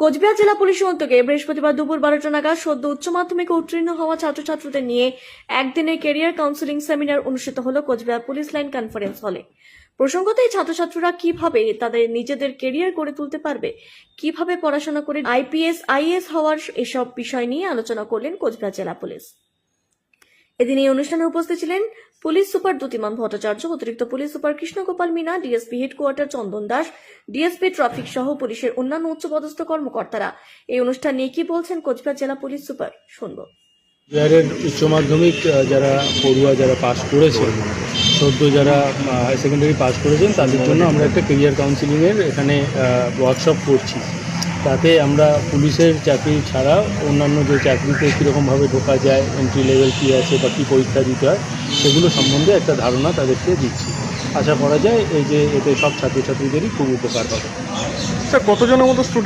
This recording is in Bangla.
কোচবিহার জেলা পুলিশের উদ্যোগে বৃহস্পতিবার দুপুর 12টা নাগাদ সদ্য উচ্চ মাধ্যমিকে উত্তীর্ণ হওয়া ছাত্রছাত্রীদের নিয়ে একদিনের ক্যারিয়ার কাউন্সেলিং সেমিনার অনুষ্ঠিত হলো কোচবিহার পুলিশ লাইন কনফারেন্স হলে। প্রসঙ্গত, এই ছাত্রছাত্রীরা কিভাবে তাদের নিজেদের ক্যারিয়ার গড়ে তুলতে পারবে, কিভাবে পড়াশোনা করে আইপিএস আইএএস হওয়ার এসব বিষয় নিয়ে আলোচনা করলেন কোচবিহার জেলা পুলিশ। এদিন এই অনুষ্ঠানে উপস্থিত ছিলেন পুলিশ সুপার দ্যুতিমান ভট্টাচার্য, অতিরিক্ত police super Krishnagopal Meena, DSP headquarter Chandan Das, DSP traffic সহ পুলিশের অন্যান্য উচ্চপদস্থ কর্মকর্তারা। এই অনুষ্ঠান নিয়ে কি বলছেন কোচবিহার জেলা পুলিশ সুপার, শুনবো। বিহারের উচ্চ মাধ্যমিক যারা পড়ুয়া যারা পাস করেছেন, সদ্য যারা হায়ার সেকেন্ডারি পাস করেছেন, তাদের জন্য আমরা একটা কেরিয়ার কাউন্সিলিংয়ের এখানে ওয়ার্কশপ করছি। তাতে আমরা পুলিশের চাকরি ছাড়া অন্যান্য যে চাকরিতে কীরকমভাবে ঢোকা যায়, এন্ট্রি লেভেল কী আছে বা কী পরীক্ষা দিতে হয়, সেগুলো সম্বন্ধে একটা ধারণা তাদেরকে দিচ্ছি। আশা করা যায় এই যে এতে সব ছাত্রছাত্রীদেরই খুব উপকার হবে। স্যার, কতজনের মতো স্টুডেন্ট